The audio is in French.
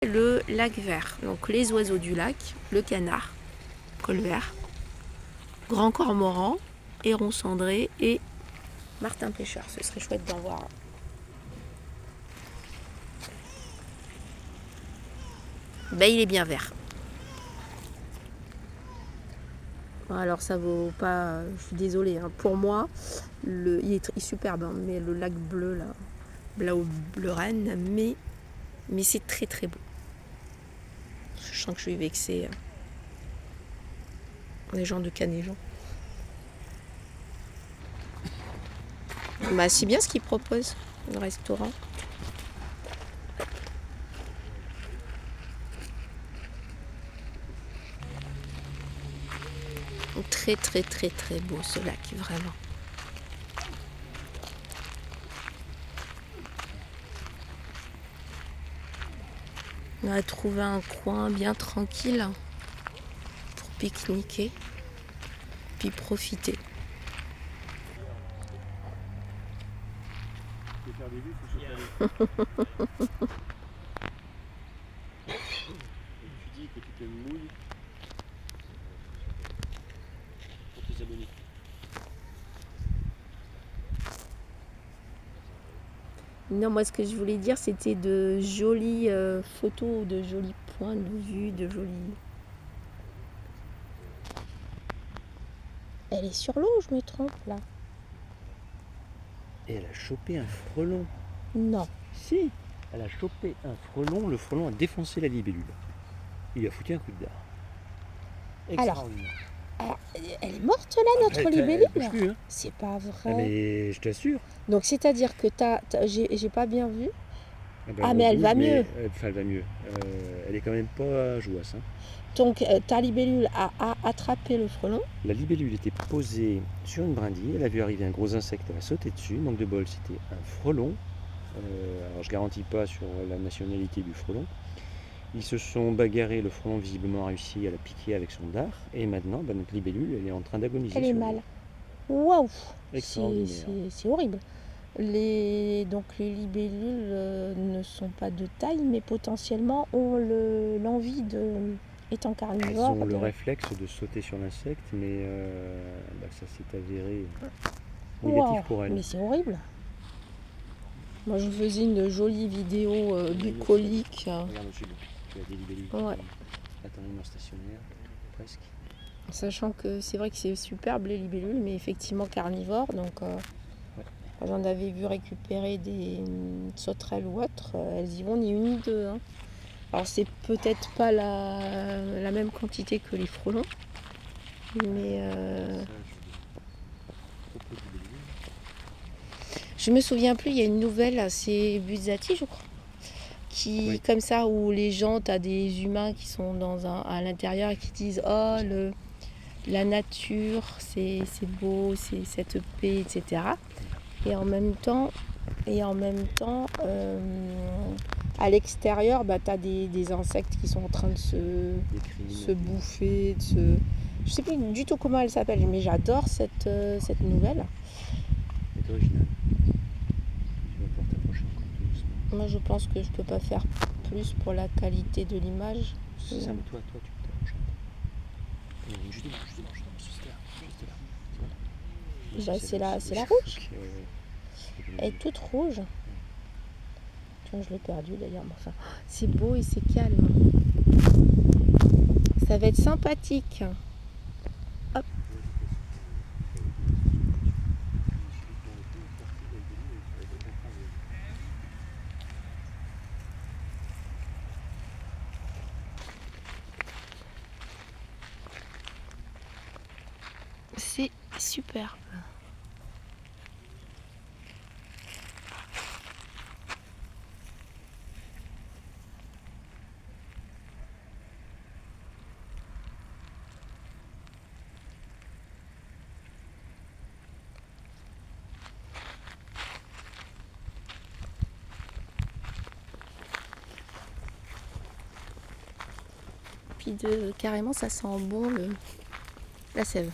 Le lac vert, donc les oiseaux du lac, le canard, colvert, grand cormoran, héron cendré et martin pêcheur. Ce serait chouette d'en voir. Ben, il est bien vert. Alors ça vaut pas, je suis désolée, hein. Pour moi, il est superbe, hein, mais le lac bleu là, bleu Rennes, mais c'est très très beau. Je sens que je suis vexée. Les gens de Canéjon. Bah, c'est bien ce qu'ils proposent, le restaurant. Très très très très beau ce lac, vraiment. On a trouvé un coin bien tranquille pour pique-niquer, puis profiter. Tu dis que tu te mouilles pour tes abonnés. Non, moi ce que je voulais dire, c'était de jolies photos, de jolis points de vue, de jolis... Elle est sur l'eau, je me trompe là. Et elle a chopé un frelon. Non. Si, elle a chopé un frelon, le frelon a défoncé la libellule. Il a foutu un coup de dard. Extraordinaire. Alors, elle est morte là, notre libellule? Elle bouge plus, hein. C'est pas vrai. Ah, mais je t'assure. Donc c'est-à-dire que j'ai pas bien vu. Ah, mais elle va mieux. Enfin, elle va mieux. Elle est quand même pas jouasse. Hein. Donc ta libellule a attrapé le frelon. La libellule était posée sur une brindille. Elle a vu arriver un gros insecte, elle a sauté dessus. Manque de bol, c'était un frelon. Alors je garantis pas sur la nationalité du frelon. Ils se sont bagarrés, le frelon visiblement a réussi à la piquer avec son dard. Et maintenant, notre libellule, elle est en train d'agoniser. Elle est mal. Waouh! Extraordinaire. C'est horrible. Donc les libellules ne sont pas de taille, mais potentiellement ont l'envie de... Étant carnivore. Elles ont le réflexe de sauter sur l'insecte, mais ça s'est avéré négatif pour elles. Mais c'est horrible. Moi je faisais une jolie vidéo bucolique. Regarde au sud, tu as des libellules qui attendent en stationnaire, presque. Sachant que c'est vrai que c'est superbe les libellules, mais effectivement carnivores. Donc j'en avais vu récupérer des sauterelles ou autres. Elles y vont ni une ni deux. Hein. Alors c'est peut-être pas la même quantité que les frelons, mais je me souviens plus, il y a une nouvelle, c'est Buzzati je crois, qui comme ça où les gens, t'as des humains qui sont à l'intérieur et qui disent oh la nature c'est beau, c'est cette paix, etc. Et en même temps à l'extérieur, tu as des insectes qui sont en train de se bouffer. Je sais plus du tout comment elle s'appelle, mais j'adore cette nouvelle. C'est original. Tu vas pouvoir t'approcher encore tout doucement. Moi, je pense que je peux pas faire plus pour la qualité de l'image. C'est ça, mais toi, tu peux t'approcher un peu. Juste là. C'est la rouge. Elle est toute rouge. Je l'ai perdu d'ailleurs, mais enfin, c'est beau et c'est calme. Ça va être sympathique. Hop. C'est superbe. Puis carrément ça sent bon la sève.